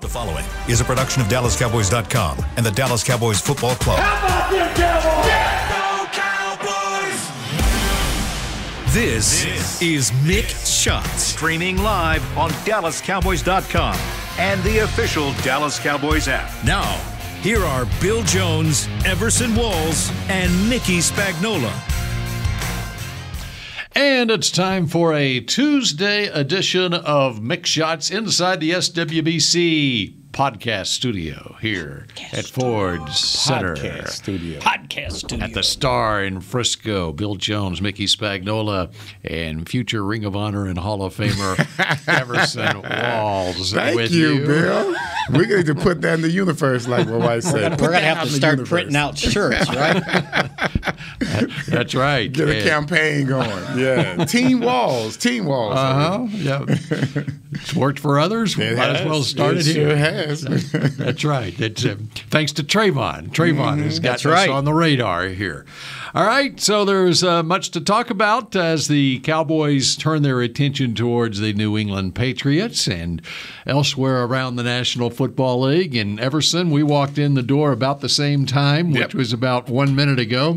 The following is a production of DallasCowboys.com and the Dallas Cowboys Football Club. How about them Cowboys? Yeah, go Cowboys! This is Mick Shots, streaming live on DallasCowboys.com and the official Dallas Cowboys app. Now, here are Bill Jones, Everson Walls, and Mickey Spagnola. And it's time for a Tuesday edition of Mick Shots inside the SWBC podcast studio here at Ford Center. Podcast studio. At the Star in Frisco. Bill Jones, Mickey Spagnola, and future Ring of Honor and Hall of Famer Everson Walls. Thank you, Bill. We're going to put that in the universe, like my wife said. We're going to have to start printing out shirts, right? That's right. Get a campaign going. Yeah. Team Walls. Team Walls. Uh-huh. Yeah. It's worked for others. Might as well start it here. Sure has. That's right. It's thanks to Trayvon. Trayvon has got us on the radar here. All right, so there's much to talk about as the Cowboys turn their attention towards the New England Patriots and elsewhere around the National Football League. And Everson, we walked in the door about the same time, which was about 1 minute ago.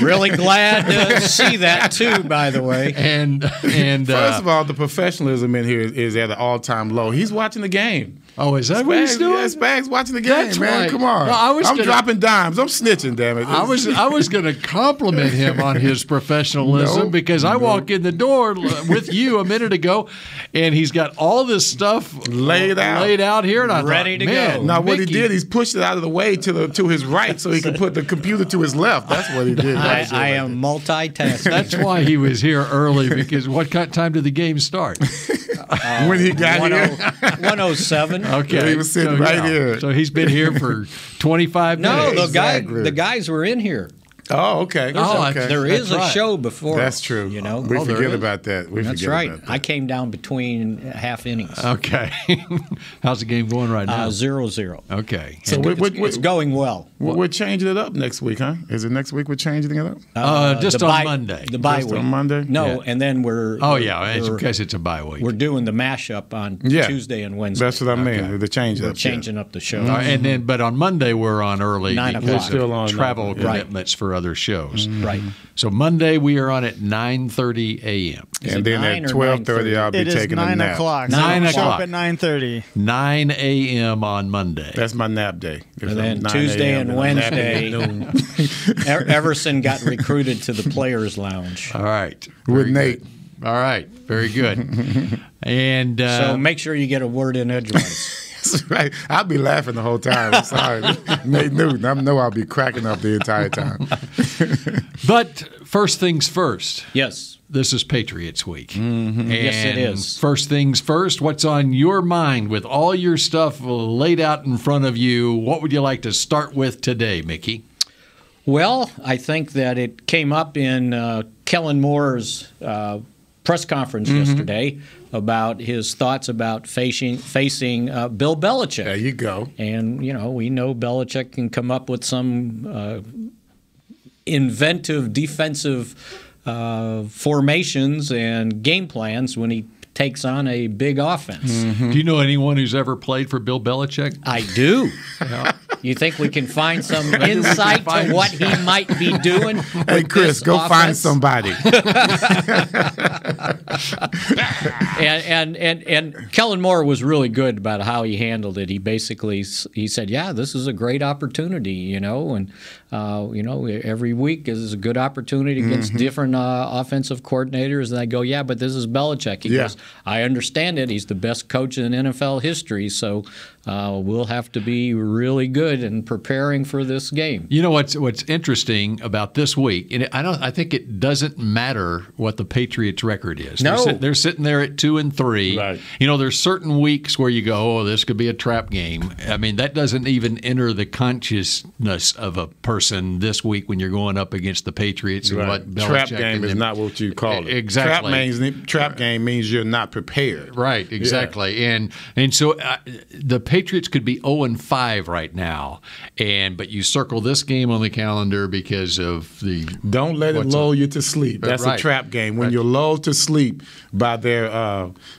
Really glad to see that too, by the way. And first of all, the professionalism in here is at an all-time low. He's watching the game. Oh, is that what he's doing? Yeah, Spags watching the game, That's man. right. Come on. No, I'm dropping dimes. I'm snitching, damn it. I was going to compliment him on his professionalism because I walk in the door with you a minute ago, and he's got all this stuff laid out here, and I ready to go. Now, what he did, he's pushed it out of the way to his right so he can put the computer to his left. That's what he did. I am multitasking. That's why he was here early, because what time did the game start? When he got here? 107. Okay. He was sitting right here. So he's been here for 25 minutes. No, the guys were in here. Oh, okay. There is a show before. That's true. You know, we forget about that. That's right. I came down between half innings. Okay. How's the game going right now? 0-0. Okay. So it's going well. We're changing it up next week, huh? Is it next week we're changing it up? Just on Monday. The bye just week. on Monday? No, and then we're. Oh, yeah, because it's a bye week. We're doing the mashup on Tuesday and Wednesday. That's what I mean. Okay. The change up. We're changing up the show. And then, but on Monday we're on early 9 because o'clock. of travel commitments for other shows. Right. So Monday we are on at 9:30 a.m. And then at 12:30 I'll be taking a nap. It is 9 o'clock. 9 o'clock. Show up at 9:30. 9 a.m. on Monday. That's my nap day. And then Tuesday and Wednesday, Everson got recruited to the Players Lounge. All right. With Nate. All right. Very good. And so make sure you get a word in edgewise. That's right. I'll be laughing the whole time. I'm sorry. Nate Newton. I know I'll be cracking up the entire time. But first things first. Yes. This is Patriots Week. Mm-hmm. And yes, it is. First things first, what's on your mind with all your stuff laid out in front of you? What would you like to start with today, Mickey? Well, I think that it came up in Kellen Moore's press conference yesterday about his thoughts about facing Bill Belichick. There you go. And, we know Belichick can come up with some inventive defensive formations and game plans when he takes on a big offense. Mm-hmm. Do you know anyone who's ever played for Bill Belichick? I do. You think we can find some insight to what he might be doing? Hey, Chris, go find somebody. And Kellen Moore was really good about how he handled it. He basically said, "Yeah, this is a great opportunity, and every week is a good opportunity against different offensive coordinators." And I go, "Yeah, but this is Belichick." He goes, "I understand it. He's the best coach in NFL history, so we'll have to be really good in preparing for this game." You know what's interesting about this week, and I think it doesn't matter what the Patriots' record is. No, they're sitting there at 2-3. Right. There's certain weeks where you go, "Oh, this could be a trap game." I mean, that doesn't even enter the consciousness of a person this week when you're going up against the Patriots and what Belichick. Trap game is not what you call it. Exactly. Trap game means you're not prepared. Right. Exactly. Yeah. And so the Patriots could be 0-5 right now, but you circle this game on the calendar because of the. Don't let it lull you to sleep. That's a trap game. When you're lulled to sleep by their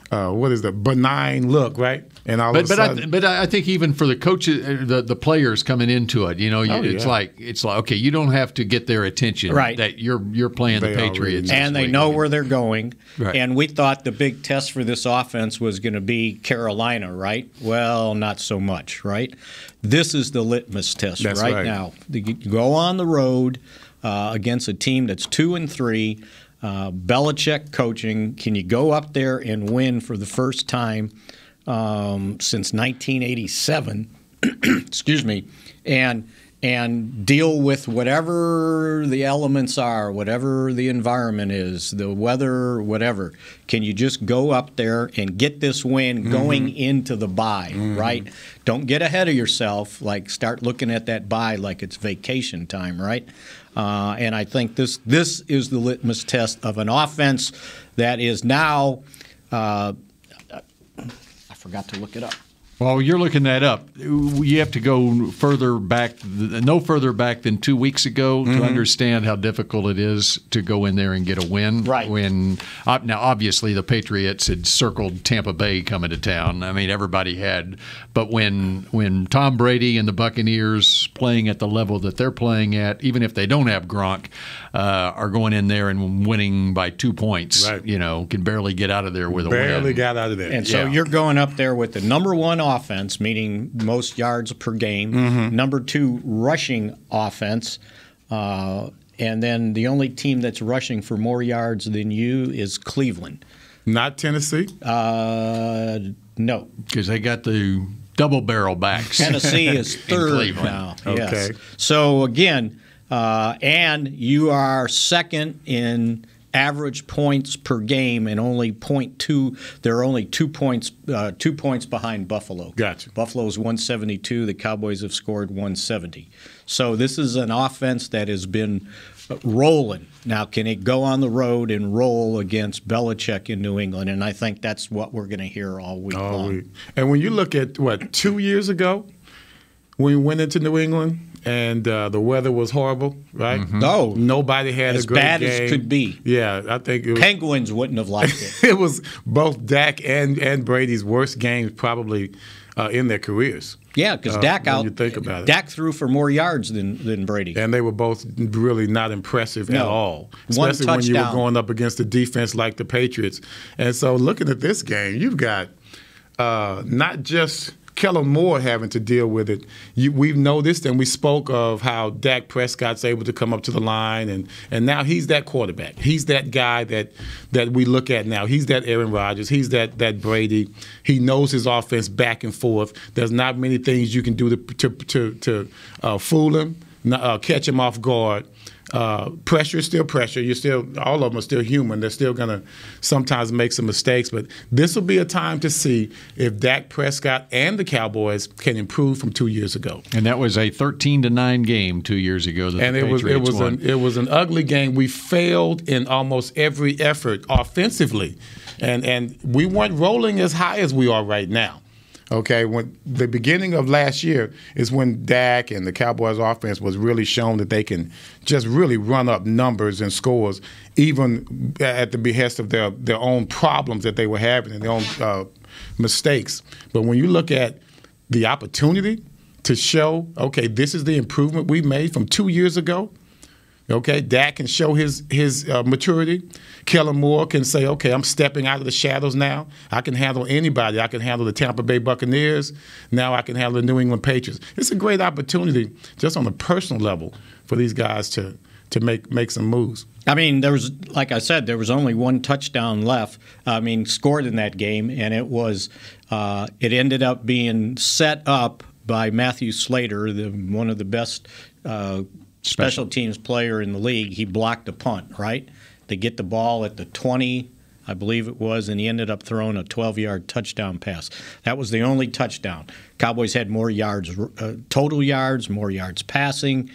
what is the benign look, right? And all of a sudden, but I think even for the coaches, the players coming into it, it's like okay, you don't have to get their attention, right? That you're playing the Patriots, and they know where they're going. Right. And we thought the big test for this offense was going to be Carolina, right? Well, not so much, right? This is the litmus test right now. You go on the road against a team that's 2-3. Belichick coaching. Can you go up there and win for the first time since 1987? Excuse me, and deal with whatever the elements are, whatever the environment is, the weather, whatever. Can you just go up there and get this win going into the bye, right? Don't get ahead of yourself. Like, start looking at that bye like it's vacation time, right? And I think this is the litmus test of an offense that is now I forgot to look it up. Well, you're looking that up. You have to go further back, no further back than 2 weeks ago to understand how difficult it is to go in there and get a win. Right. Now, obviously, the Patriots had circled Tampa Bay coming to town. I mean, everybody had. But when Tom Brady and the Buccaneers playing at the level that they're playing at, even if they don't have Gronk, are going in there and winning by 2 points, right. Can barely get out of there with a win. Barely got out of there. And so you're going up there with the number one offense, meaning most yards per game, number two rushing offense, and then the only team that's rushing for more yards than you is Cleveland. Not Tennessee? No. Because they got the double barrel backs. Tennessee is third now. Okay. Yes. So, again, and you are second in average points per game and only 0.2. There are only 2 points behind Buffalo. Gotcha. Buffalo's 172. The Cowboys have scored 170. So this is an offense that has been rolling. Now, can it go on the road and roll against Belichick in New England? And I think that's what we're going to hear all week long. And when you look at, 2 years ago, when we went into New England, and the weather was horrible, right? No. Nobody had a great game. As bad as could be. Yeah, I think it was, Penguins wouldn't have liked it. It was both Dak and Brady's worst games probably in their careers. Yeah, because Dak threw for more yards than Brady. And they were both really not impressive at all. Especially when you were going up against a defense like the Patriots. And so looking at this game, you've got not just Kellen Moore having to deal with it. We've noticed, and we spoke of how Dak Prescott's able to come up to the line, and now he's that quarterback. He's that guy that we look at now. He's that Aaron Rodgers. He's that Brady. He knows his offense back and forth. There's not many things you can do to fool him, catch him off guard. Pressure is still pressure. All of them are still human. They're still going to sometimes make some mistakes. But this will be a time to see if Dak Prescott and the Cowboys can improve from 2 years ago. And that was a 13-9 game 2 years ago. It was an ugly game. We failed in almost every effort offensively, and we weren't rolling as high as we are right now. Okay, when the beginning of last year is when Dak and the Cowboys offense was really shown that they can just really run up numbers and scores, even at the behest of their own problems that they were having and their own mistakes. But when you look at the opportunity to show, okay, this is the improvement we've made from 2 years ago. Okay, Dak can show his maturity. Kellen Moore can say, okay, I'm stepping out of the shadows now. I can handle anybody. I can handle the Tampa Bay Buccaneers. Now I can handle the New England Patriots. It's a great opportunity just on a personal level for these guys to make some moves. I mean, like I said, there was only one touchdown left. Scored in that game, and it ended up being set up by Matthew Slater, one of the best special teams player in the league. He blocked a punt, right? They get the ball at the 20, I believe it was, and he ended up throwing a 12-yard touchdown pass. That was the only touchdown. Cowboys had more yards, total yards, more yards passing,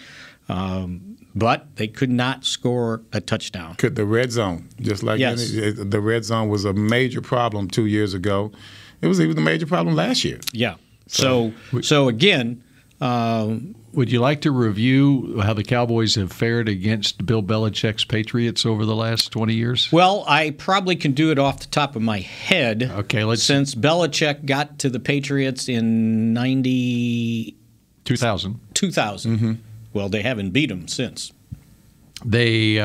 but they could not score a touchdown. The red zone, just like the red zone was a major problem 2 years ago. It was even a major problem last year. Yeah. So again, Would you like to review how the Cowboys have fared against Bill Belichick's Patriots over the last 20 years? Well, I probably can do it off the top of my head. Okay, since Belichick got to the Patriots in 2000. Mm-hmm. Well, they haven't beat them since. They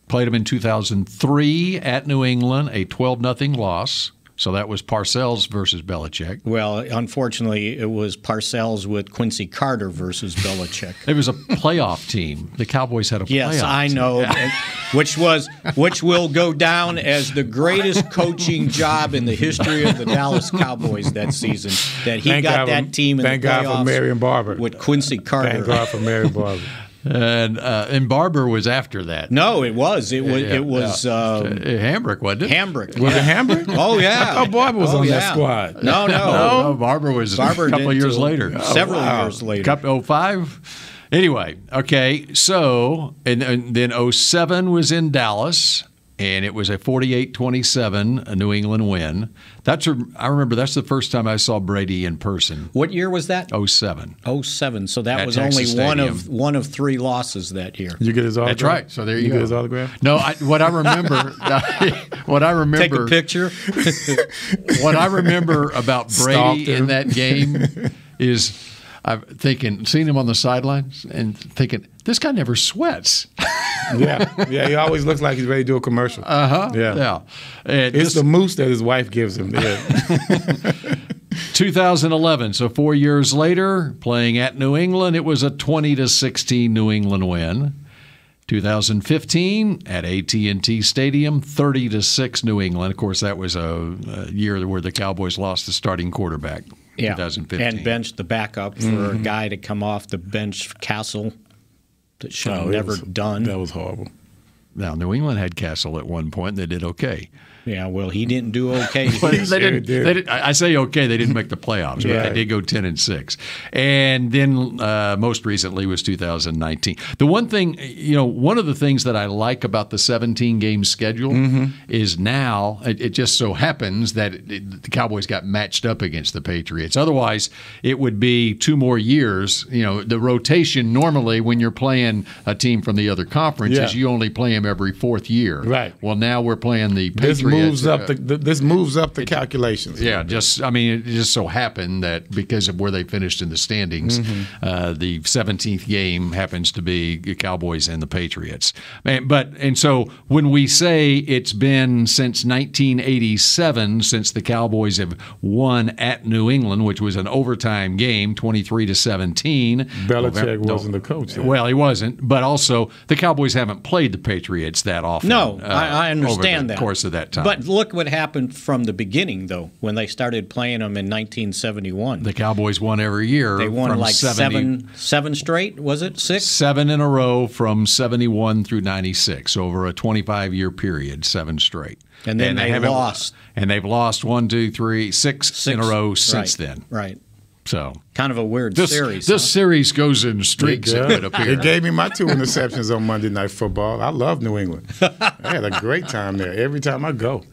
played them in 2003 at New England, a 12-0 loss. So that was Parcells versus Belichick. Well, unfortunately, it was Parcells with Quincy Carter versus Belichick. It was a playoff team. The Cowboys had a playoff Yes, I team. know, which will go down as the greatest coaching job in the history of the Dallas Cowboys that season. That he got that team in the playoffs. Thank God for Marion Barber. With Quincy Carter. Thank God for Marion Barber. And Barber was after that. No, it was. It was Hambrick, wasn't it? Hambrick. Was it Hambrick? Oh, yeah. I thought Barber was on that squad. No, Barber was a couple of years later. Several years later. 05? Anyway, okay, so, and then 07 was in Dallas, and it was a 48-27 New England win. I remember that's the first time I saw Brady in person. What year was that? 07. 07. So that At was Texas only Stadium. one of 3 losses that year. You get his autograph? That's right. So there you go. Get his autograph? No, what I remember, Take a picture. What I remember about Brady in that game is I'm seeing him on the sidelines and thinking, this guy never sweats. Yeah, he always looks like he's ready to do a commercial. Yeah. It's the moose that his wife gives him. Yeah. 2011, so 4 years later, playing at New England, it was a 20-16 New England win. 2015 at AT&T Stadium, 30-6 New England. Of course, that was a year where the Cowboys lost the starting quarterback. Yeah, 2015. and benched the backup for a guy to come off the bench, Castle, that should have never done. That was horrible. Now, New England had Castle at one point. They did okay. Yeah, well, he didn't do okay. I say okay. They didn't make the playoffs, but they did go 10-6. And then most recently was 2019. The one thing, one of the things that I like about the 17-game schedule is now it just so happens that the Cowboys got matched up against the Patriots. Otherwise, it would be 2 more years. The rotation normally when you're playing a team from the other conference is you only play them every 4th year. Right. Well, now we're playing the Patriots. This moves up the calculations. Yeah, it just so happened that because of where they finished in the standings, the 17th game happens to be the Cowboys and the Patriots. And so when we say it's been since 1987 since the Cowboys have won at New England, which was an overtime game, 23-17. Belichick wasn't the coach then. Well, he wasn't, but also the Cowboys haven't played the Patriots that often. No, I understand over the course of that time. But look what happened from the beginning, though, when they started playing them in 1971. The Cowboys won every year. They won from like seven straight, was it? 6? 7 in a row from 71 through 96 over a 25-year period, 7 straight. And then they lost. And they've lost 6 in a row since then. Right. So kind of a weird series. This series goes in streaks. It gave me my 2 interceptions on Monday Night Football. I love New England. I had a great time there every time I go.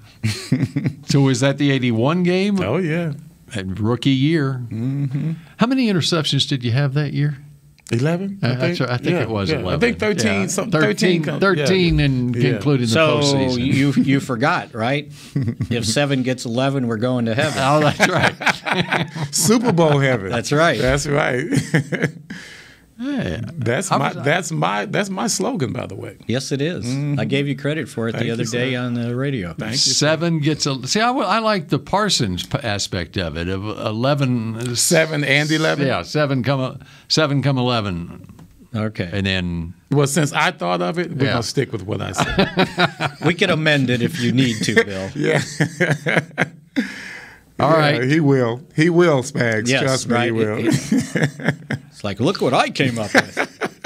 So was that the 81 game? Oh, yeah. Rookie year. Mm-hmm. How many interceptions did you have that year? 11? I think it was 11. I think 13. Yeah. 13 and including the postseason. So you forgot, right? If 7 gets 11, we're going to heaven. Oh, that's right. Super Bowl heaven. That's right. That's right. Yeah. That's my slogan, by the way. Yes, it is. I gave you credit for it the other day on the radio. Thank you. 7 gets a. See, I like the Parsons aspect of it. Of 11, 7 and 11. Yeah, 7 come 11. Okay. And then. Well, since I thought of it, we're gonna stick with what I said. We can amend it if you need to, Bill. Yeah. All right. He will. He will, Spags. Yes, trust me, right. he will. It's like, look what I came up with.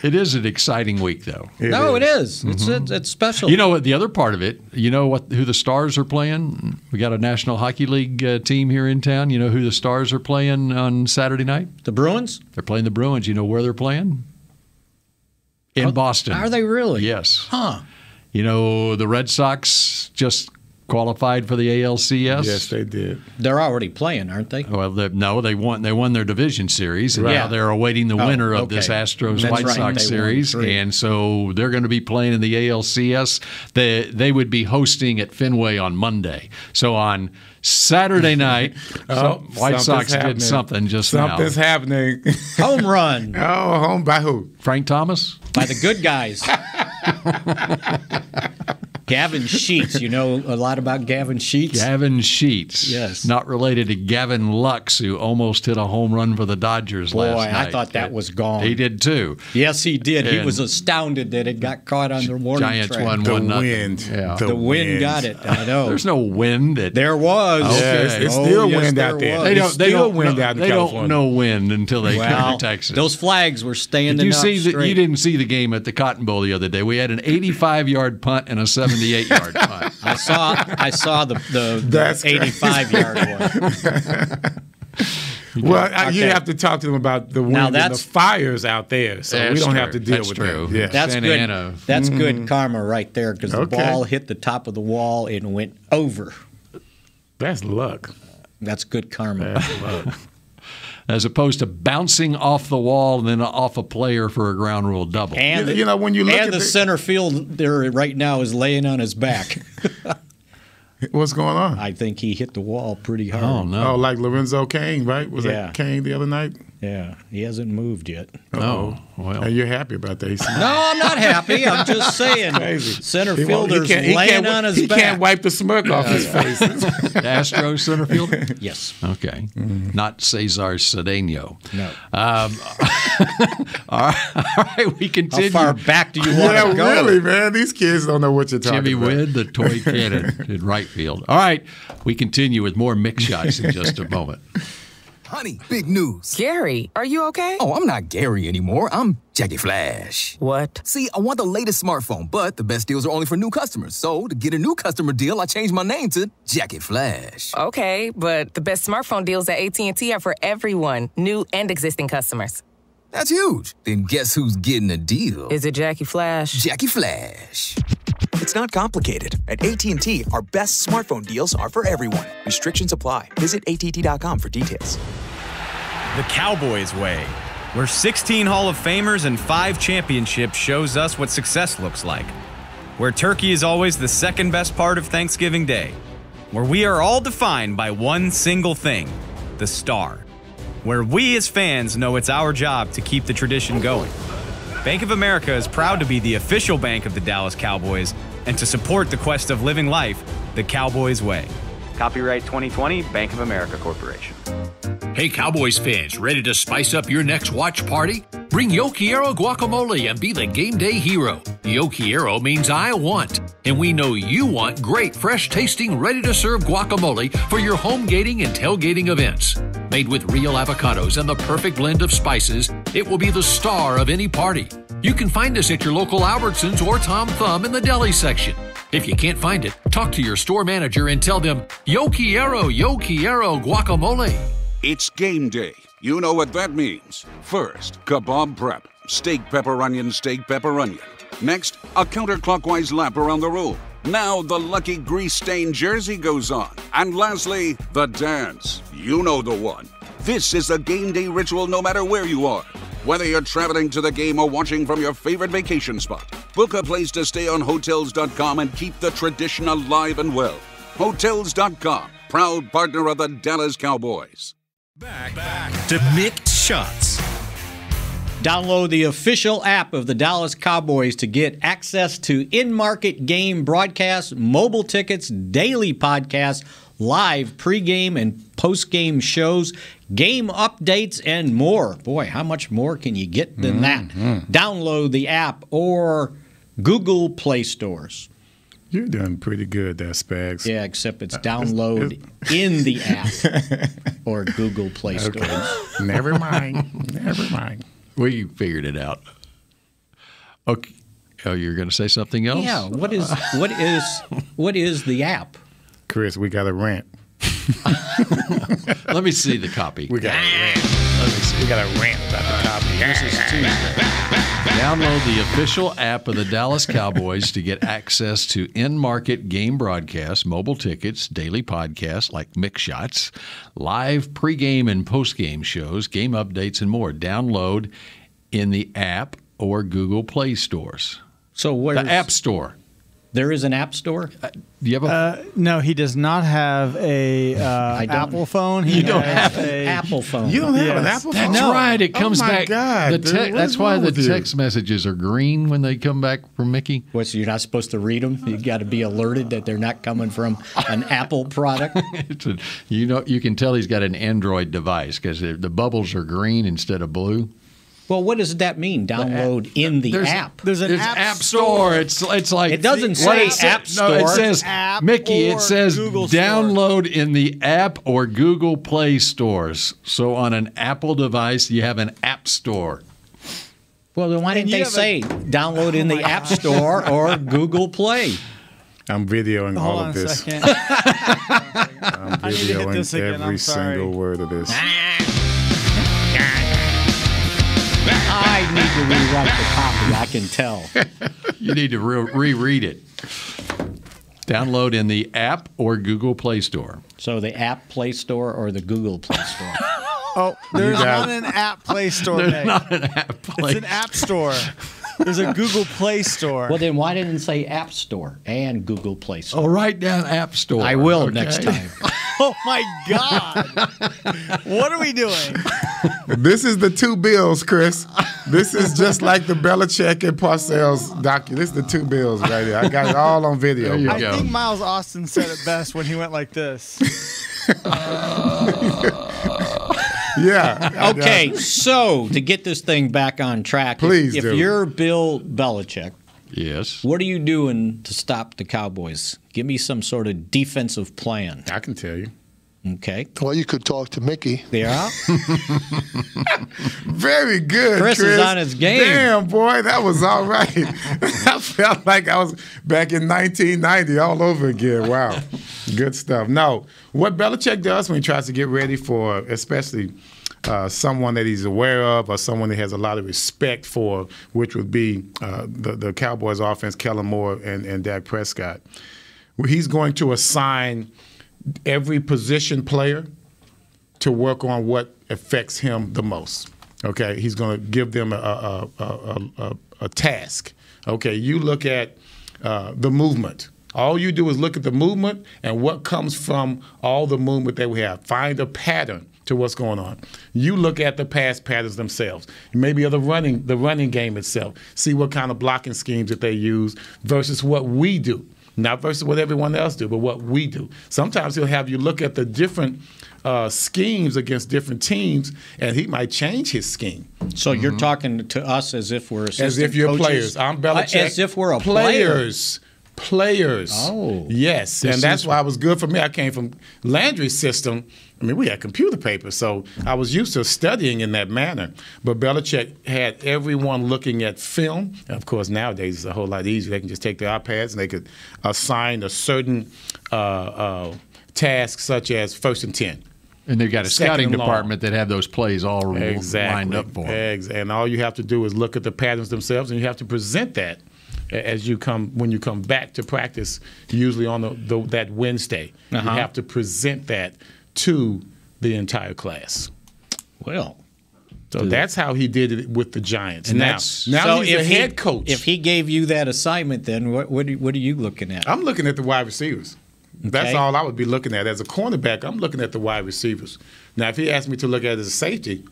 It is an exciting week, though. It is. It's special. You know what? The other part of it. You know who the Stars are playing? We got a National Hockey League team here in town. You know who the Stars are playing on Saturday night? The Bruins. They're playing the Bruins. You know where they're playing? In Boston. Are they really? Yes. Huh. You know the Red Sox just qualified for the ALCS. Yes, they did. They're already playing, aren't they? Well, they won their division series, and now they're awaiting the winner of this Astros-White Sox series, and so they're going to be playing in the ALCS. They would be hosting at Fenway on Monday. So on Saturday night, White Sox did something just now. Something's happening. Home run. Home by who? Frank Thomas? By the good guys. Gavin Sheets. You know a lot about Gavin Sheets? Gavin Sheets. Yes. Not related to Gavin Lux, who almost hit a home run for the Dodgers last night. Boy, I thought that was gone. He did too. Yes, he did. And he was astounded that it got caught on the warning Giants track. won The 1-0. wind. Yeah. The wind got it. I know. There's no wind. There was. Okay. It's still wind out there. They don't wind out in They California. don't know wind until they come to Texas. Those flags were standing Did you up see straight. you didn't see the game at the Cotton Bowl the other day. We had an 85-yard punt and a 78-yard punt. I saw the 85-yard one. Well, you have to talk to them about the wind and the fires out there, so we don't have to deal with that. Yeah. That's Santa good. Ana. That's good karma right there because the ball hit the top of the wall and went over. That's luck. That's good karma. That's luck. As opposed to bouncing off the wall and then off a player for a ground rule double. And when you look at the center field there right now is laying on his back. What's going on? I think he hit the wall pretty hard. Oh, no. Oh, like Lorenzo Cain, right? Was that Cain the other night? Yeah, he hasn't moved yet. Oh, well. And you're happy about that. No, I'm not happy. I'm just saying. Crazy. Center fielder's laying on his back. He can't wipe the smirk off his face. The Astros center fielder? Yes. Okay. Not Cesar Cedeno. No. All right, we continue. How far back do you want to go? Really, man. These kids don't know what you're talking Jimmy about. Witt, the toy cannon in right field. All right, we continue with more Mick Shots in just a moment. Honey, big news. Gary, are you okay? Oh, I'm not Gary anymore. I'm Jackie Flash. What? See, I want the latest smartphone, but the best deals are only for new customers. So, to get a new customer deal, I changed my name to Jackie Flash. Okay, but the best smartphone deals at AT&T are for everyone, new and existing customers. That's huge. Then guess who's getting a deal? Is it Jackie Flash? Jackie Flash. It's not complicated. At AT&T, our best smartphone deals are for everyone. Restrictions apply. Visit att.com for details. The Cowboys way, where 16 Hall of Famers and 5 championships shows us what success looks like. Where turkey is always the second best part of Thanksgiving Day. Where we are all defined by one single thing, the star. Where we as fans know it's our job to keep the tradition going. Bank of America is proud to be the official bank of the Dallas Cowboys and to support the quest of living life the Cowboys way. Copyright 2020, Bank of America Corporation. Hey, Cowboys fans, ready to spice up your next watch party? Bring Yo Quiero guacamole and be the game day hero. Yo Quiero means I want, and we know you want great, fresh-tasting, ready-to-serve guacamole for your home gating and tailgating events. Made with real avocados and the perfect blend of spices, it will be the star of any party. You can find us at your local Albertsons or Tom Thumb in the deli section. If you can't find it, talk to your store manager and tell them, Yo Quiero guacamole. It's game day. You know what that means. First, kebab prep. Steak, pepper, onion, steak, pepper, onion. Next, a counterclockwise lap around the room. Now the lucky grease-stained jersey goes on. And lastly, the dance. You know the one. This is a game day ritual no matter where you are. Whether you're traveling to the game or watching from your favorite vacation spot, book a place to stay on Hotels.com and keep the tradition alive and well. Hotels.com, proud partner of the Dallas Cowboys. Back to Mick Shots. Download the official app of the Dallas Cowboys to get access to in-market game broadcasts, mobile tickets, daily podcasts, live pregame and postgame shows, game updates, and more. Boy, how much more can you get than that? Download the app or Google Play stores. You're doing pretty good there, Spags. Yeah, except it's download in the app or Google Play stores. Never mind. Never mind. We figured it out. Okay. Oh, you're going to say something else? Yeah. What is the app? Chris, we got a rant. Let me see the copy. We got a rant. Let me see. We got a rant about the copy. This is Tuesday. Download the official app of the Dallas Cowboys to get access to in-market game broadcasts, mobile tickets, daily podcasts like Mick Shots, live pregame and postgame shows, game updates, and more. Download in the app or Google Play stores. So where's the App Store? There is an App Store? Do you have no, he does not have a Apple phone. You don't have an Apple phone. You don't have an Apple phone? That's right. It comes back. God, that's why the text messages are green when they come back from Mickey. What, so you're not supposed to read them? You got to be alerted that they're not coming from an Apple product? You can tell he's got an Android device because the bubbles are green instead of blue. Well, what does that mean? Download in the app. There's an app store. It's like it doesn't say App Store. No, it says Mickey. It says Google download in the app or Google Play stores. So on an Apple device, you have an App Store. Well, then why didn't they say download in the App Store or Google Play? I'm videoing all of this. Hold on a second. I'm videoing every single word of this. I need to rewrite the copy, I can tell. You need to reread it. Download in the app or Google Play Store. So the App Play Store or the Google Play Store? Oh, there's not an App Play Store. There's not an App Play. It's an App Store. There's a Google Play Store. Well, then why didn't it say App Store and Google Play Store? Oh, write down App Store. I will next time. Oh, my God. What are we doing? This is the two bills, Chris. This is just like the Belichick and Parcells document. This is the two bills right here. I got it all on video. I think Miles Austin said it best when he went like this. Yeah. Okay, so to get this thing back on track, Please if you're Bill Belichick, yes, what are you doing to stop the Cowboys? Give me some sort of defensive plan. I can tell you. Okay. Well, you could talk to Mickey. Yeah. Very good, Chris is on his game. Damn, boy, that was all right. I felt like I was back in 1990 all over again. Wow. Good stuff. No, what Belichick does when he tries to get ready for especially someone that he's aware of or someone that has a lot of respect for, which would be the Cowboys offense, Kellen Moore and Dak Prescott, he's going to assign every position player to work on what affects him the most. Okay, he's going to give them a task. Okay, you look at the movement. All you do is look at the movement and what comes from all the movement that we have. Find a pattern to what's going on. You look at the pass patterns themselves, maybe of the running game itself. See what kind of blocking schemes that they use versus what we do. Not versus what everyone else do, but what we do. Sometimes he'll have you look at the different schemes against different teams, and he might change his scheme. So you're talking to us as if we're assistant as if you're coaches? Players. I'm Belichick. As if we're a players. Players. Oh. Yes, and that's why it was good for me. I came from Landry's system. I mean, we had computer paper, so I was used to studying in that manner. But Belichick had everyone looking at film. And of course, nowadays it's a whole lot easier. They can just take their iPads and they could assign a certain task, such as 1st and 10. And they've got a scouting department that have those plays all lined up for them. And all you have to do is look at the patterns themselves, and you have to present that when you come back to practice, usually on that Wednesday. You have to present that to the entire class. Well, so that's how he did it with the Giants. And now so he's a head coach. If he gave you that assignment, then what are you looking at? I'm looking at the wide receivers. That's all I would be looking at. As a cornerback, I'm looking at the wide receivers. Now, if he asked me to look at it as a safety,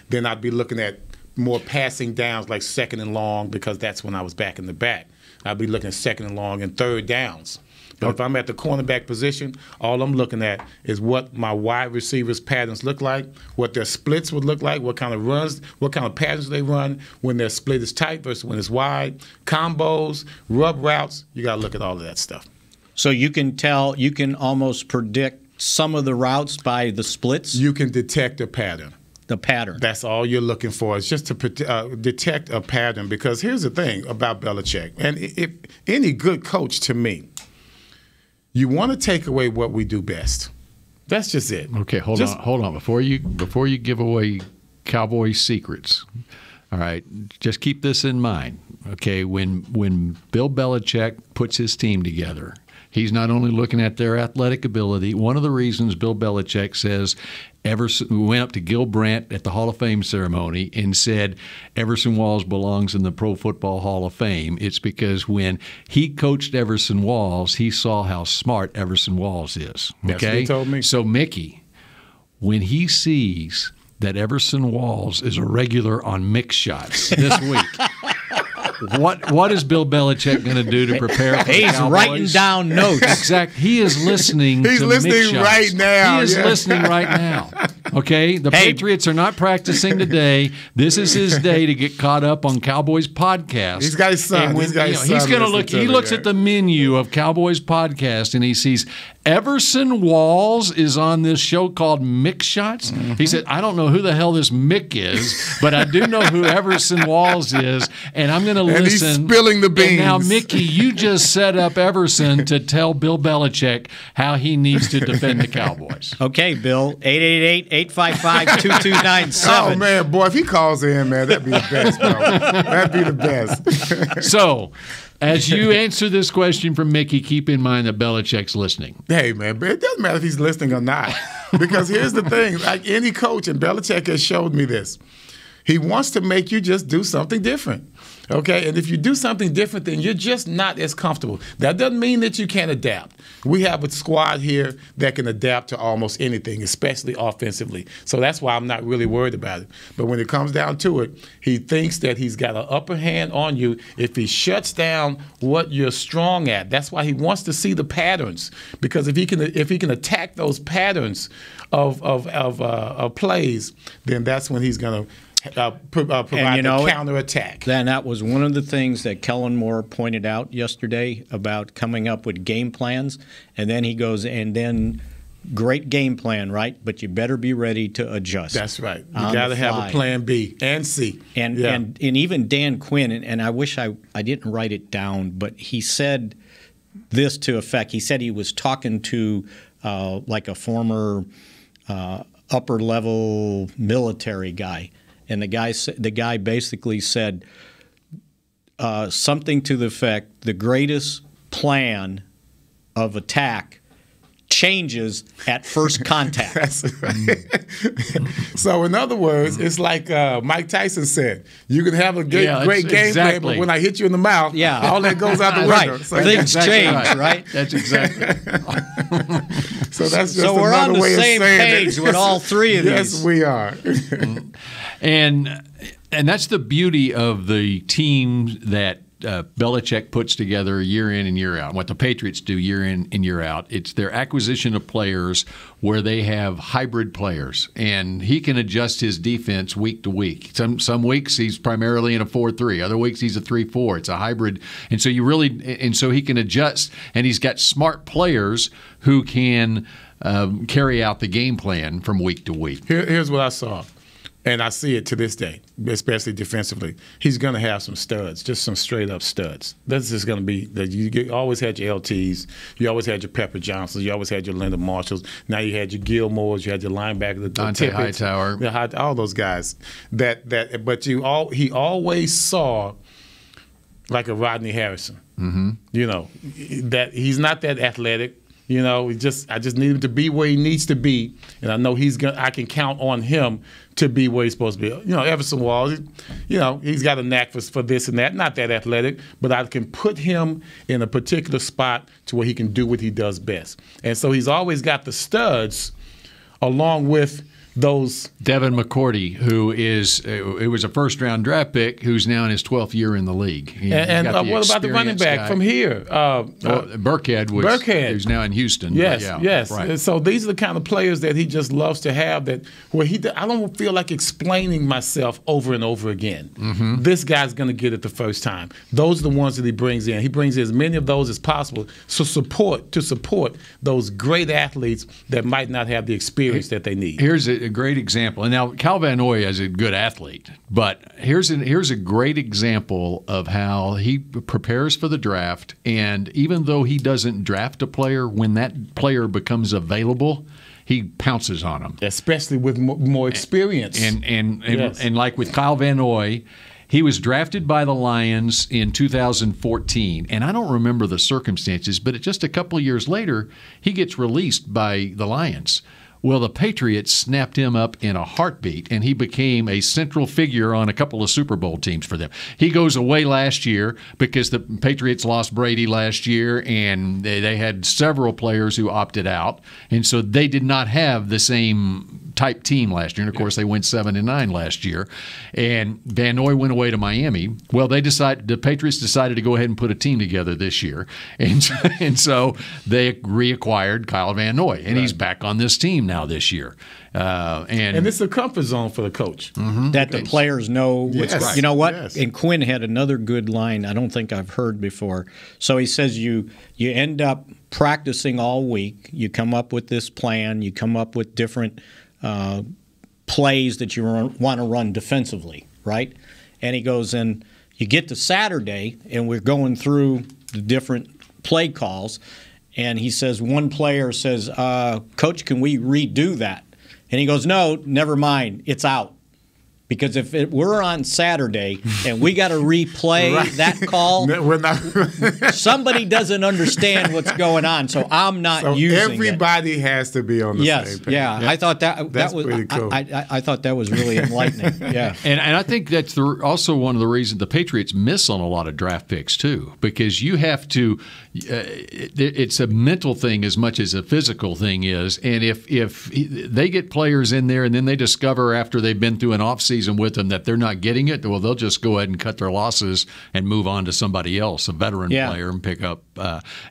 then I'd be looking at more passing downs like 2nd and long, because that's when I was back in the back. I'd be looking at 2nd and long and 3rd downs. But if I'm at the cornerback position, all I'm looking at is what my wide receivers' patterns look like, what their splits would look like, what kind of runs, what kind of patterns they run when their split is tight versus when it's wide, combos, rub routes. You got to look at all of that stuff. So you can almost predict some of the routes by the splits? You can detect a pattern. The pattern. That's all you're looking for, is just to detect a pattern. Because here's the thing about Belichick, and if any good coach to me, you want to take away what we do best. That's just it. Okay, hold on. Before you give away Cowboy secrets, All right, just keep this in mind. Okay, when Bill Belichick puts his team together, he's not only looking at their athletic ability. One of the reasons Bill Belichick says we went up to Gil Brandt at the Hall of Fame ceremony and said Everson Walls belongs in the Pro Football Hall of Fame. It's because when he coached Everson Walls, he saw how smart Everson Walls is. Okay? That's what he told me. So, Mickey, when he sees that Everson Walls is a regular on Mick Shots this week, what is Bill Belichick going to do to prepare for the He's Cowboys? writing down notes. Exactly. He is listening He's to listening Mick Shots. right now. He is listening right now. Okay? The Patriots are not practicing today. This is his day to get caught up on Cowboys podcast. He's got his son. He's going to look. He looks at the menu of Cowboys podcast and he sees Everson Walls is on this show called Mick Shots. Mm-hmm. He said, I don't know who the hell this Mick is, but I do know who Everson Walls is, and I'm going to listen. He's spilling the beans. And now, Mickey, you just set up Everson to tell Bill Belichick how he needs to defend the Cowboys. Okay, Bill, 888-855-2297. Oh, man, boy, if he calls in, man, that'd be the best, bro. That'd be the best. So, as you answer this question from Mickey, keep in mind that Belichick's listening. Hey, man, but it doesn't matter if he's listening or not. Because here's the thing. Like any coach, and Belichick has showed me this, he wants to make you just do something different. Okay? And if you do something different, then you're just not as comfortable. That doesn't mean that you can't adapt. We have a squad here that can adapt to almost anything, especially offensively. So that's why I'm not really worried about it. But when it comes down to it, he thinks that he's got an upper hand on you if he shuts down what you're strong at. That's why he wants to see the patterns. Because if he can attack those patterns of plays, then that's when he's going to provide the counterattack. Then that was one of the things that Kellen Moore pointed out yesterday about coming up with game plans. And then he goes, and then great game plan, right? But you better be ready to adjust. That's right. You got to have a plan B and C. And even Dan Quinn, and I wish I didn't write it down, but he said this to effect. He said he was talking to like a former upper-level military guy. And the guy basically said something to the effect, the greatest plan of attack changes at first contact. That's right. So in other words, it's like Mike Tyson said, you can have a great game plan, but when I hit you in the mouth, all that goes out the window. Right. So things change, right? That's exactly So that's just we're on the way same of saying page with all three of these. Yes, we are. And that's the beauty of the team that Belichick puts together year in and year out. What the Patriots do year in and year out, it's their acquisition of players where they have hybrid players, and he can adjust his defense week to week. Some weeks he's primarily in a 4-3, other weeks he's a 3-4. It's a hybrid, and so he can adjust, and he's got smart players who can carry out the game plan from week to week. Here's what I saw. And I see it to this day, especially defensively. He's going to have some studs, just some straight-up studs. This is going to be that you always had your LTs, you always had your Pepper Johnsons, you always had your Linda Marshalls. Now you had your Gilmores, you had your linebacker, the Dante Hightower, all those guys. But he always saw like a Rodney Harrison. Mm-hmm. You know, that he's not that athletic. You know, I just need him to be where he needs to be, and I know I can count on him to be where he's supposed to be. You know, Everson Walls, he's got a knack for this and that. Not that athletic, but I can put him in a particular spot to where he can do what he does best. And so he's always got the studs along with those. Devin McCourty, who was a first-round draft pick, who's now in his 12th year in the league. And what about the running back from here? Burkhead, who's now in Houston. Yes. Right. And so these are the kind of players that he just loves to have. I don't feel like explaining myself over and over again. Mm-hmm. This guy's going to get it the first time. Those are the ones that he brings in. He brings in as many of those as possible to support those great athletes that might not have the experience that they need. Here's a great example. And now Cal Van Noy is a good athlete, but here's a great example of how he prepares for the draft. And even though he doesn't draft a player, when that player becomes available, he pounces on them, especially with more experience. And like with Kyle Van Noy, he was drafted by the Lions in 2014, and I don't remember the circumstances, but just a couple of years later, he gets released by the Lions. Well, the Patriots snapped him up in a heartbeat, and he became a central figure on a couple of Super Bowl teams for them. He goes away last year because the Patriots lost Brady last year, and they had several players who opted out, and so they did not have the same type team last year. And, of course, they went 7-9 last year. And Van Noy went away to Miami. Well, the Patriots decided to go ahead and put a team together this year, and so they reacquired Kyle Van Noy, and he's back on this team now this year. And it's a comfort zone for the coach. That the players know what's right. You know what? Yes. And Quinn had another good line I don't think I've heard before. So he says you end up practicing all week. You come up with this plan. You come up with different plays that you want to run defensively, right? And he goes, and you get to Saturday, and we're going through the different play calls, and he says, one player says, Coach, can we redo that? And he goes, no, never mind, it's out. Because if we're on Saturday and we got to replay that call, somebody doesn't understand what's going on. So I'm not using everybody it. Has to be on the same page. Yeah. I thought that was pretty cool. I thought that was really enlightening. Yeah. And I think that's also one of the reasons the Patriots miss on a lot of draft picks too, because you have to. It's a mental thing as much as a physical thing is. And if they get players in there and then they discover after they've been through an offseason with them that they're not getting it, well, they'll just go ahead and cut their losses and move on to somebody else, a veteran player, and pick up.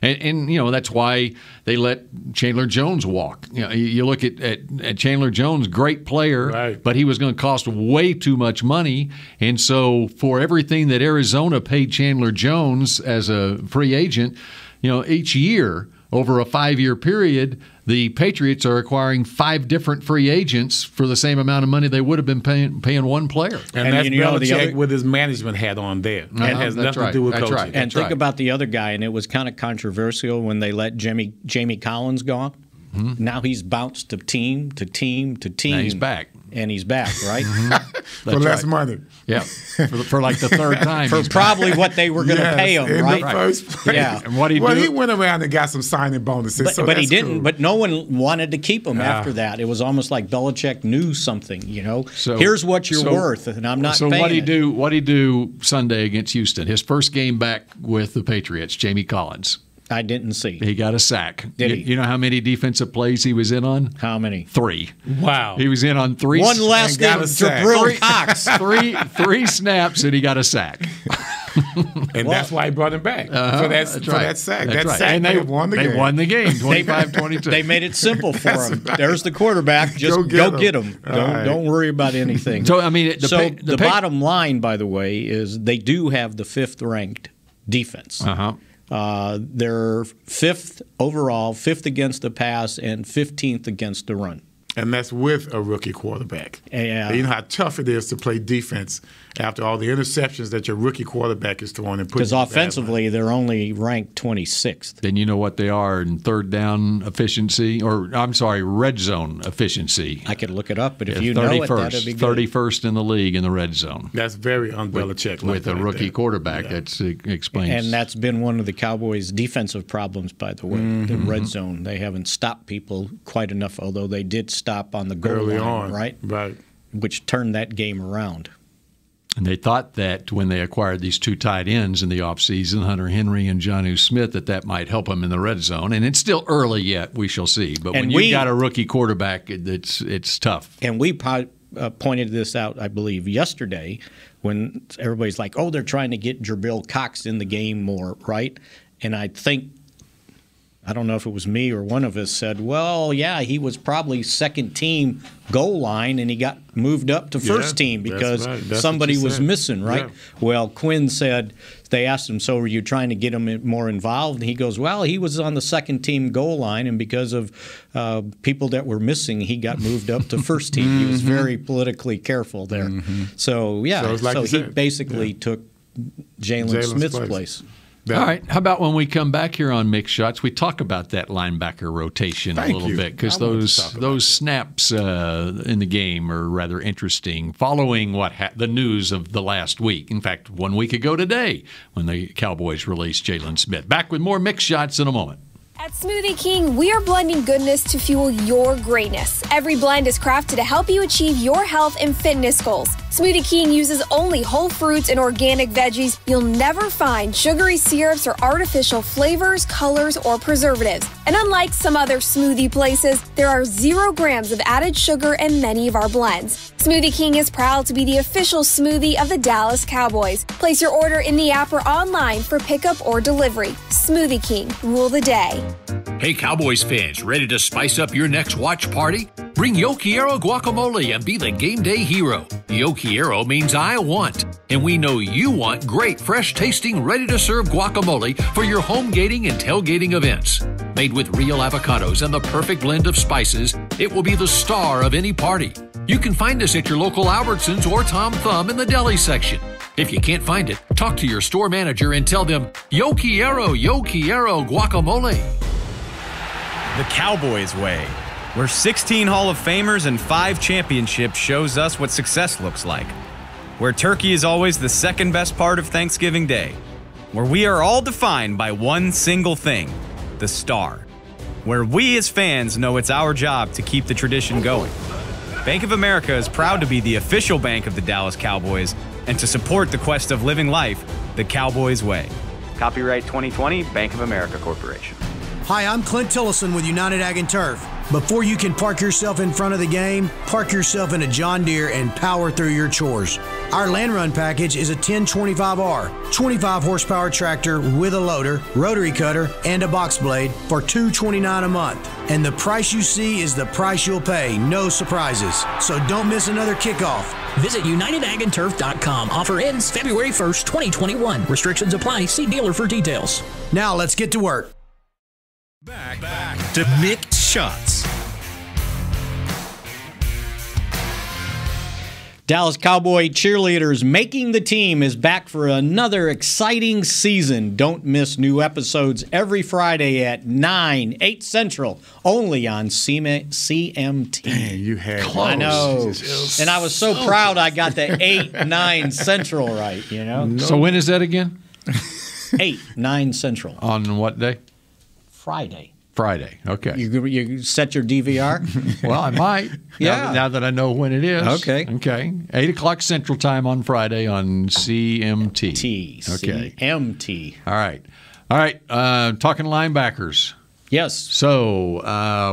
And that's why they let Chandler Jones walk. You look at Chandler Jones, great player, but he was going to cost way too much money. And so for everything that Arizona paid Chandler Jones as a free agent, each year over a 5-year period, the Patriots are acquiring 5 different free agents for the same amount of money they would have been paying one player. And that's Belichick with his management hat on there. That has nothing to do with coaching. Right. And think about the other guy, and it was kind of controversial when they let Jamie Collins go. Mm-hmm. Now he's bounced to team to team to team. Now he's back. And he's back, right? For less money. Yeah, for like the third time. For probably what they were going to pay him, in right? The first place. Yeah. And what he he went around and got some signing bonuses. But he didn't. Cool. But no one wanted to keep him after that. It was almost like Belichick knew something. So here's what you're worth, and I'm not paying. So what he do Sunday against Houston? His first game back with the Patriots, Jamie Collins. I didn't see. He got a sack. Did he? You know how many defensive plays he was in on? How many? 3. Wow. He was in on 3. One less than Jabril Cox. 3 snaps, and he got a sack. And that's why he brought him back for that sack. That's right. Sack, and they won the game. They won the game, 25-22. They made it simple for him. There's the quarterback. Just go get him. Don't worry about anything. So, I mean, the bottom line, by the way, is they do have the 5th-ranked defense. Uh-huh. They're 5th overall, 5th against the pass, and 15th against the run. And that's with a rookie quarterback. Yeah. You know how tough it is to play defense after all the interceptions that your rookie quarterback is throwing. Because offensively, they're only ranked 26th. Then you know what they are in third down efficiency, red zone efficiency. I could look it up, but if you know it, that'd be good. 31st in the league in the red zone. That's very un-Belichick. With a rookie quarterback, that explains. And that's been one of the Cowboys' defensive problems, by the way, the red zone. They haven't stopped people quite enough, although they did stop on the goal line, right? Right. Which turned that game around. And they thought that when they acquired these 2 tight ends in the offseason, Hunter Henry and Jonnu Smith, that might help them in the red zone. And it's still early yet. We shall see. But when you've got a rookie quarterback, it's tough. And we pointed this out, I believe, yesterday when everybody's like, oh, they're trying to get Jabril Cox in the game more, right? And I don't know if it was me or one of us said, well, yeah, he was probably second team goal line and he got moved up to first team because somebody was missing, right? Yeah. Well, Quinn said, they asked him, so were you trying to get him more involved? And he goes, well, he was on the second team goal line, and because of people that were missing, he got moved up to first team. He was very politically careful there. Mm-hmm. So he basically took Jalen Smith's place. All right. How about when we come back here on Mick Shots, we talk about that linebacker rotation a little bit, because those snaps in the game are rather interesting following the news of the last week. In fact, 1 week ago today when the Cowboys released Jalen Smith. Back with more Mick Shots in a moment. At Smoothie King, we are blending goodness to fuel your greatness. Every blend is crafted to help you achieve your health and fitness goals. Smoothie King uses only whole fruits and organic veggies. You'll never find sugary syrups or artificial flavors, colors, or preservatives. And unlike some other smoothie places, there are 0 grams of added sugar in many of our blends. Smoothie King is proud to be the official smoothie of the Dallas Cowboys. Place your order in the app or online for pickup or delivery. Smoothie King, rule the day. Hey, Cowboys fans, ready to spice up your next watch party? Bring Yo Quiero guacamole and be the game day hero. Yo Quiero means I want, and we know you want great, fresh-tasting, ready-to-serve guacamole for your home gating and tailgating events. Made with real avocados and the perfect blend of spices, it will be the star of any party. You can find us at your local Albertsons or Tom Thumb in the deli section. If you can't find it, talk to your store manager and tell them, Yo Quiero guacamole. The Cowboys way, where 16 Hall of Famers and 5 championships shows us what success looks like. Where turkey is always the second best part of Thanksgiving Day. Where we are all defined by one single thing, the star. Where we as fans know it's our job to keep the tradition going. Bank of America is proud to be the official bank of the Dallas Cowboys and to support the quest of living life the Cowboys way. Copyright 2020, Bank of America Corporation. Hi, I'm Clint Tillison with United Ag and Turf. Before you can park yourself in front of the game, park yourself in a John Deere and power through your chores. Our Land Run package is a 1025R, 25 horsepower tractor with a loader, rotary cutter, and a box blade for $229 a month. And the price you see is the price you'll pay, no surprises. So don't miss another kickoff. Visit UnitedAgAndTurf.com. Offer ends February 1st, 2021. Restrictions apply. See dealer for details. Now let's get to work. Back to Mick Shots. Dallas Cowboy cheerleaders making the team is back for another exciting season. Don't miss new episodes every Friday at 8 Central, only on CMT. Dang, you had close. I know. And I was so proud I got the 8, 9 Central right, you know? No. So when is that again? 8, 9 Central. On what day? Friday. Okay. You set your DVR? Well, I might. Yeah. Now that I know when it is. Okay. 8 o'clock Central Time on Friday on CMT. Okay. CMT. All right. Talking linebackers. Yes. So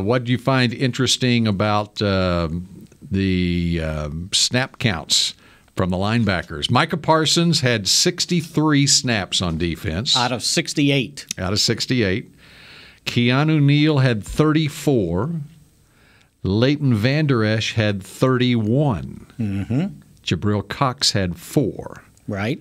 what do you find interesting about the snap counts from the linebackers? Micah Parsons had 63 snaps on defense. Out of 68. Keanu Neal had 34. Leighton Vander Esch had 31. Mm-hmm. Jabril Cox had 4. Right.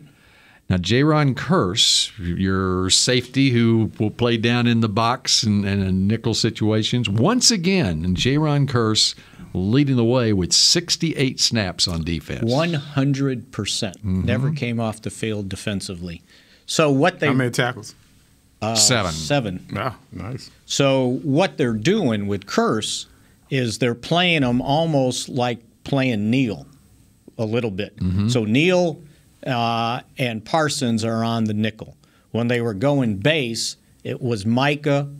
Now, Jaron Kearse, your safety who will play down in the box and in nickel situations, once again, and Jaron Kearse leading the way with 68 snaps on defense. 100%. Mm-hmm. Never came off the field defensively. So what they... How many tackles? 7. Yeah, nice. So what they're doing with Kearse is they're playing him almost like playing Neal a little bit. Mm-hmm. So Neal and Parsons are on the nickel. When they were going base, it was Micah,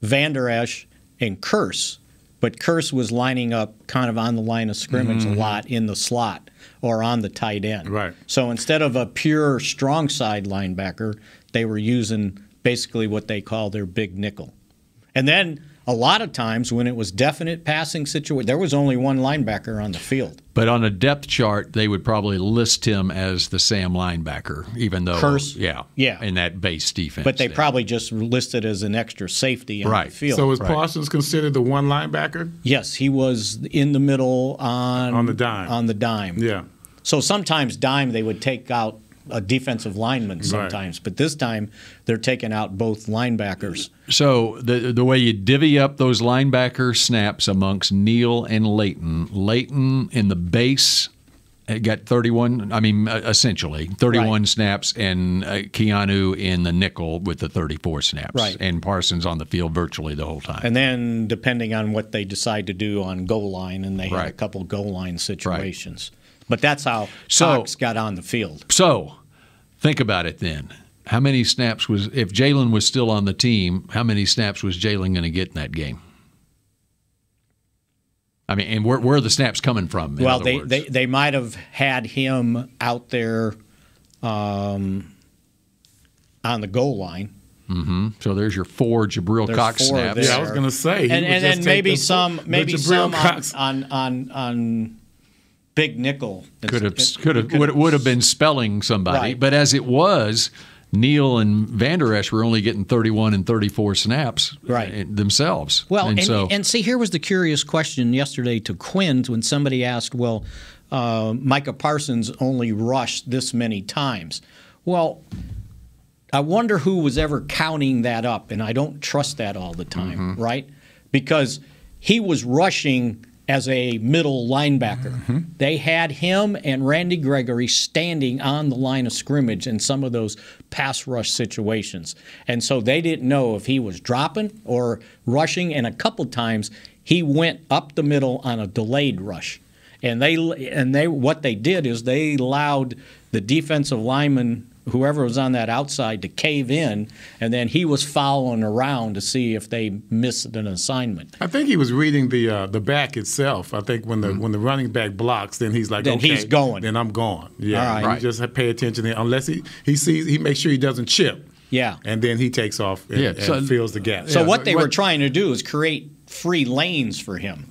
Vander Esch, and Kearse. But Kearse was lining up kind of on the line of scrimmage a lot in the slot or on the tight end. Right. So instead of a pure strong side linebacker, they were using basically what they call their big nickel. And then a lot of times when it was definite passing situation, there was only one linebacker on the field. But on a depth chart, they would probably list him as the Sam linebacker, even though Kearse? Yeah, in that base defense. But they probably just listed as an extra safety on the field. So is Parsons considered the one linebacker? Yes, he was in the middle on the dime. On the dime. Yeah. So sometimes dime they would take out a defensive lineman sometimes, but this time they're taking out both linebackers. So the way you divvy up those linebacker snaps amongst Neal and Leighton in the base got 31, essentially 31 snaps, and Keanu in the nickel with the 34 snaps. Right. And Parsons on the field virtually the whole time. And then depending on what they decide to do on goal line, and they had a couple goal line situations. Right. But that's how Cox got on the field. So think about it then. How many snaps if Jalen was still on the team, how many snaps was Jalen going to get in that game? And where are the snaps coming from? Well, they might have had him out there on the goal line. Mm-hmm. So there's your 4 Jabril Cox snaps. There. Yeah, I was going to say. And then maybe some on big nickel. Would have been spelling somebody. Right. But as it was, Neal and Van Der Esch were only getting 31 and 34 snaps themselves. Well, and see, here was the curious question yesterday to Quinn when somebody asked, well, Micah Parsons only rushed this many times. Well, I wonder who was ever counting that up, and I don't trust that all the time, right? Because he was rushing as a middle linebacker. Mm-hmm. They had him and Randy Gregory standing on the line of scrimmage in some of those pass rush situations. And so they didn't know if he was dropping or rushing, and a couple times he went up the middle on a delayed rush. And they what they did is they allowed the defensive lineman, whoever was on that outside, to cave in, and then he was following around to see if they missed an assignment. I think he was reading the back itself. I think when the running back blocks, then he's like, then okay, he's going. Then I'm gone. Yeah, all right. You just pay attention to, unless he sees, he makes sure he doesn't chip. Yeah, and then he takes off and fills the gap. So what they were trying to do is create free lanes for him.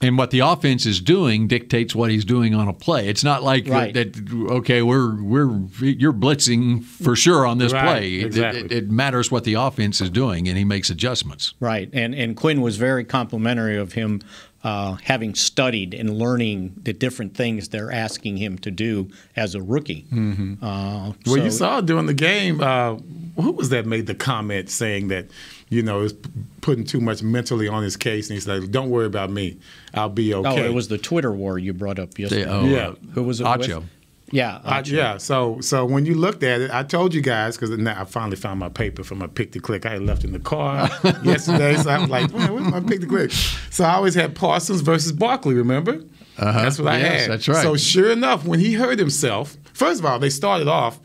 And what the offense is doing dictates what he's doing on a play. It's not like that. Okay, you're blitzing for sure on this play. Exactly. It matters what the offense is doing, and he makes adjustments. Right, and Quinn was very complimentary of him having studied and learning the different things they're asking him to do as a rookie. Mm-hmm. You saw during the game, who was that made the comment saying that, is putting too much mentally on his case, and he's like, "Don't worry about me, I'll be okay." Oh, it was the Twitter war you brought up yesterday. Who was it Acho. with? Yeah, Acho. So when you looked at it, I told you guys, because I finally found my paper for my pick to click. I had left in the car yesterday, so I was like, "Where's my pick to click?" So I always had Parsons versus Barkley. Remember? That's what I had. That's right. So sure enough, when he hurt himself, first of all, they started off.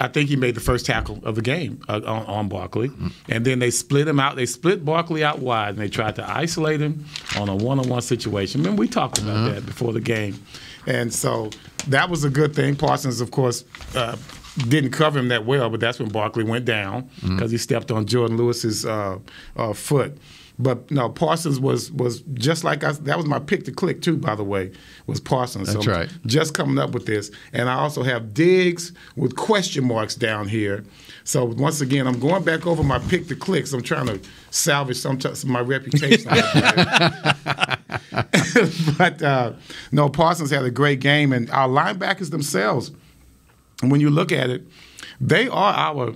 I think he made the first tackle of the game on Barkley. And then they split him out. They split Barkley out wide, and they tried to isolate him on a one-on-one situation. Remember, we talked about that before the game. And so that was a good thing. Parsons, of course, didn't cover him that well, but that's when Barkley went down because he stepped on Jordan Lewis's foot. But no, Parsons was just like us. That was my pick to click too, by the way, was Parsons. That's right. Just coming up with this. And I also have Diggs with question marks down here. So once again, I'm going back over my pick to clicks. I'm trying to salvage some of my reputation. But no, Parsons had a great game. And our linebackers themselves, when you look at it, they are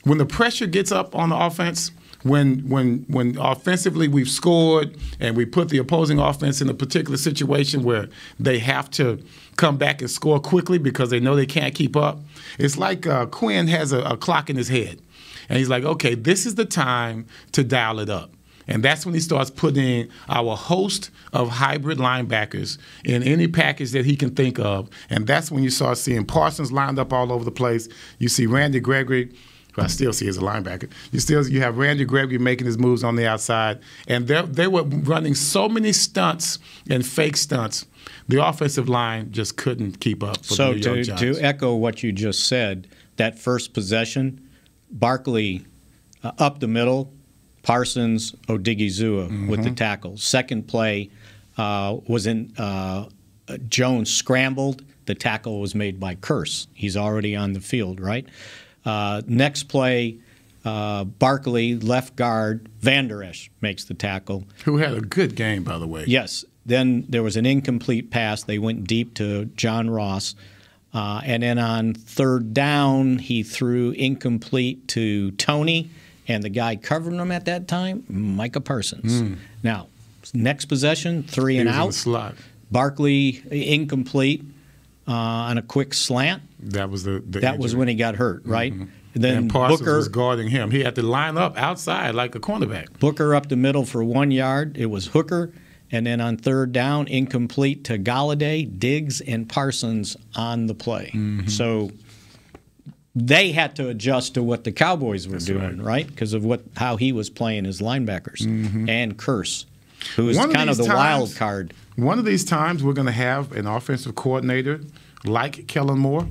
when the pressure gets up on the offense, when offensively we've scored and we put the opposing offense in a particular situation where they have to come back and score quickly because they know they can't keep up, it's like Quinn has a clock in his head. And he's like, okay, this is the time to dial it up. And that's when he starts putting in our host of hybrid linebackers in any package that he can think of. And that's when you start seeing Parsons lined up all over the place. You see Randy Gregory, who I still see as a linebacker. You have Randy Gregory making his moves on the outside. And they were running so many stunts and fake stunts. The offensive line just couldn't keep up for the New York Giants. To echo what you just said, that first possession, Barkley up the middle, Parsons, Odigizua with the tackle. Second play was in Jones scrambled. The tackle was made by Curse. He's already on the field, right? Next play, Barkley, left guard, Van Der Esch makes the tackle. Who had a good game, by the way. Yes. Then there was an incomplete pass. They went deep to John Ross. And then on third down, he threw incomplete to Tony, and the guy covering him at that time, Micah Parsons. Now, next possession, 3 and out. In the slot. Barkley incomplete. on a quick slant. That was the that was when he got hurt, right? Then and Parsons Booker was guarding him. He had to line up outside like a cornerback. Booker up the middle for 1 yard. It was Hooker. And then on third down, incomplete to Galladay, Diggs, and Parsons on the play. So they had to adjust to what the Cowboys were doing, right? Because of how he was playing his linebackers. And Curse, who was kind of the wild card. One of these times we're going to have an offensive coordinator like Kellen Moore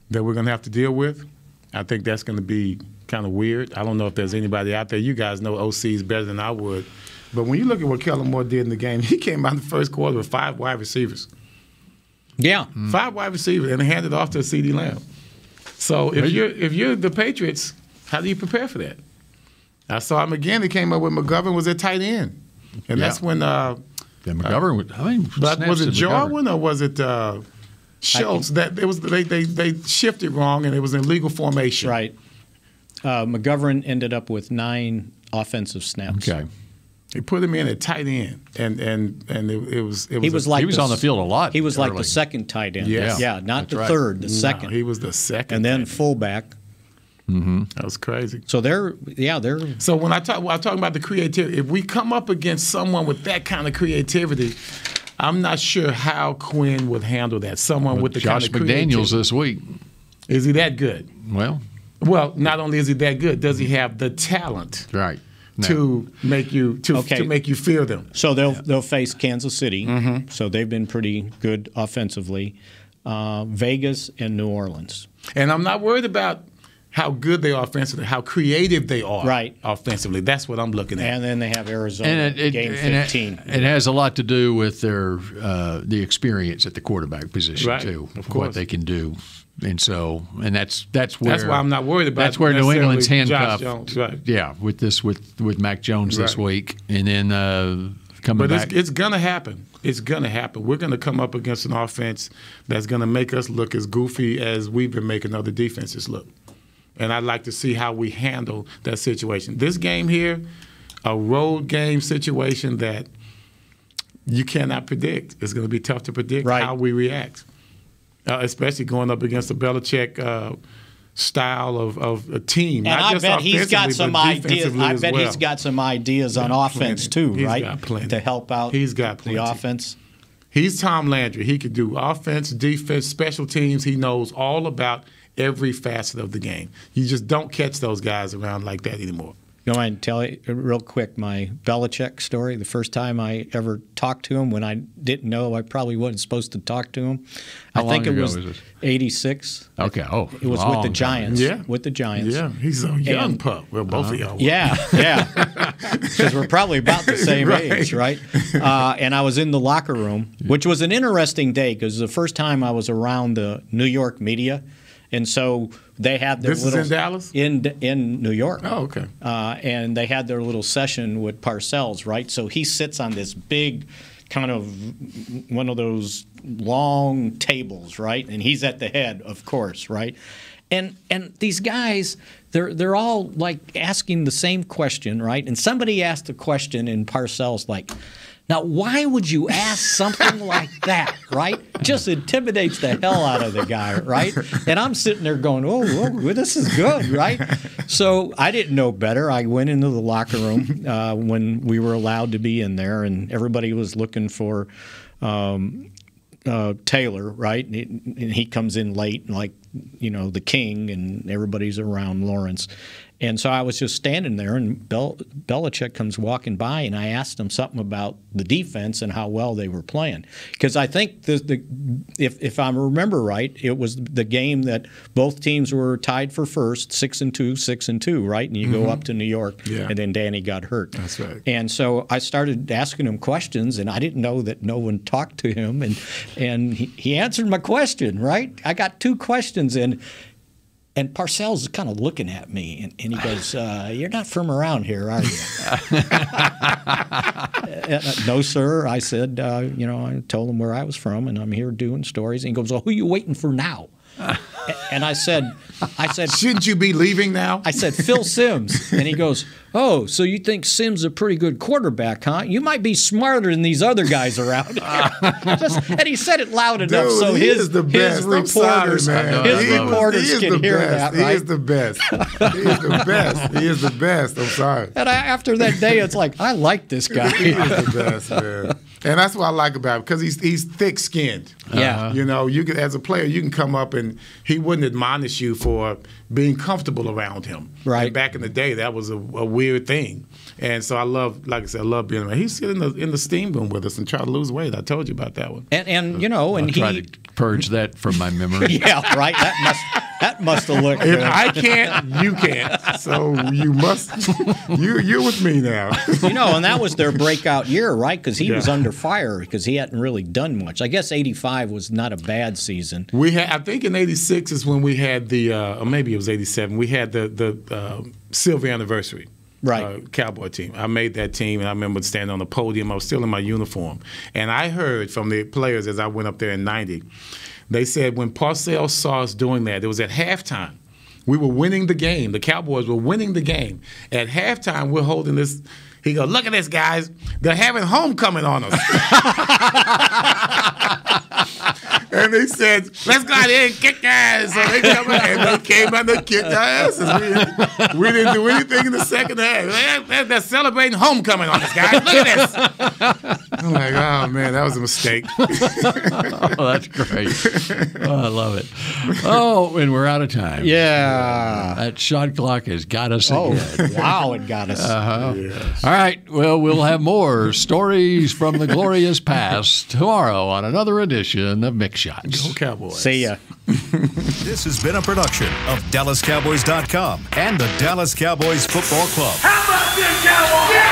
that we're going to have to deal with. I think that's going to be kind of weird. I don't know if there's anybody out there. You guys know OCs better than I would. But when you look at what Kellen Moore did in the game, he came out in the first quarter with 5 wide receivers. Yeah. 5 wide receivers, and handed off to CeeDee Lamb. So if you're the Patriots, how do you prepare for that? I saw him again. He came up with McGovern was at tight end. And that's when McGovern was it Jarwin or was it Schultz? That it was they shifted wrong and it was in legal formation. Right. McGovern ended up with 9 offensive snaps. Okay. They put him in at tight end, and it was he was on the field a lot. He was early. like the second tight end. Yes. Yeah, not That's the right. third, the second. He was the second, and then fullback. That was crazy. So they're. So when I'm talking about the creativity, if we come up against someone with that kind of creativity, I'm not sure how Quinn would handle that. Someone with the Josh kind of creativity. McDaniels this week. Is he that good? Well, not only is he that good, does he have the talent? Right. To make you to make you fear them. So they'll face Kansas City. So they've been pretty good offensively. Vegas and New Orleans. And I'm not worried about how good they are offensively, how creative they are offensively. That's what I'm looking at. And then they have Arizona game 15. It has a lot to do with their the experience at the quarterback position too, of course. what they can do. And that's where that's why I'm not worried about. That's where New England's handcuffed. Josh Jones, right. Yeah, with Mac Jones this week, and then coming back. But it's gonna happen. It's gonna happen. We're gonna come up against an offense that's gonna make us look as goofy as we've been making other defenses look. And I'd like to see how we handle that situation. This game here, a road game situation that you cannot predict. It's going to be tough to predict how we react, especially going up against a Belichick style of a team. And Not I just bet he's got offensively, some but ideas. defensively I as bet well. he's got some ideas on offense too, He's right? got plenty. To help out He's got plenty. the offense. He's Tom Landry. He could do offense, defense, special teams. He knows all about every facet of the game. You just don't catch those guys around like that anymore. You want me to tell you real quick my Belichick story? The first time I ever talked to him when I didn't know I probably wasn't supposed to talk to him. How I think long it ago was this? 86. Okay. Oh, it was with the Giants. Yeah. With the Giants. Yeah, he's a young pup. Well, both of y'all were. Yeah. Because we're probably about the same age, right? And I was in the locker room, which was an interesting day because the first time I was around the New York media. And so they had their This little is in Dallas? in New York. Oh, okay. And they had their little session with Parcells, right? So he sits on this big kind of one of those long tables, right? And he's at the head, of course, right? And these guys, they're all like asking the same question, right? And somebody asked a question in Parcells like, now, why would you ask something like that, right? Just intimidates the hell out of the guy, right? And I'm sitting there going, oh, this is good, right? So I didn't know better. I went into the locker room when we were allowed to be in there, and everybody was looking for Taylor, right? And he comes in late, like, the king, and everybody's around Lawrence. And so I was just standing there, and Belichick comes walking by, and I asked him something about the defense and how well they were playing. Because I think if I remember right, it was the game that both teams were tied for first, 6-2, 6-2, right? And you go up to New York, and then Danny got hurt. That's right. And so I started asking him questions, and I didn't know that no one talked to him, and he answered my question, right? I got 2 questions in. And Parcells is kind of looking at me, and he goes, you're not from around here, are you? No, sir. I said, I told him where I was from, and I'm here doing stories. And he goes, well, who are you waiting for now? And I said, shouldn't you be leaving now? I said, Phil Simms. And he goes, oh, so you think Simms is a pretty good quarterback, huh? You might be smarter than these other guys around here. And he said it loud enough so his reporters can hear that, right? He is the best. He is the best. He is the best. I'm sorry. And after that day, it's like, I like this guy. He is the best, man. And that's what I like about him, because he's thick-skinned. Yeah. You know, you can, as a player, you can come up and he wouldn't admonish you for being comfortable around him. Right. And back in the day, that was a weird thing. And so I love, like I said, I love being around. He's sitting in the steam room with us and trying to lose weight. I told you about that one. And you know, and I'll try to purge that from my memory. Yeah, right. That must have looked good. If I can't, you can't. So you must. You're with me now. You know, and that was their breakout year, right? Because he was under fire because he hadn't really done much. I guess '85 was not a bad season. We had, I think, in '86 is when we had the, or maybe it was '87. We had the silver anniversary. Right. Cowboy team. I made that team, and I remember standing on the podium. I was still in my uniform. And I heard from the players as I went up there in '90, they said when Parcells saw us doing that, it was at halftime. We were winning the game. The Cowboys were winning the game. At halftime, we're holding this. He goes, look at this, guys. They're having homecoming on us. And they said, let's go out here and kick their ass. So they came out and they came out and they kicked our asses. We didn't do anything in the second half. They're celebrating homecoming on us, guys. Look at this. I'm like, oh, man, that was a mistake. Oh, that's great. Oh, I love it. Oh, and we're out of time. Yeah. That shot clock has got us again. Wow, it got us. Yes. All right. Well, we'll have more stories from the glorious past tomorrow on another edition of Mick Shots. Go Cowboys. See ya. This has been a production of DallasCowboys.com and the Dallas Cowboys Football Club. How about this, Cowboys? Yeah!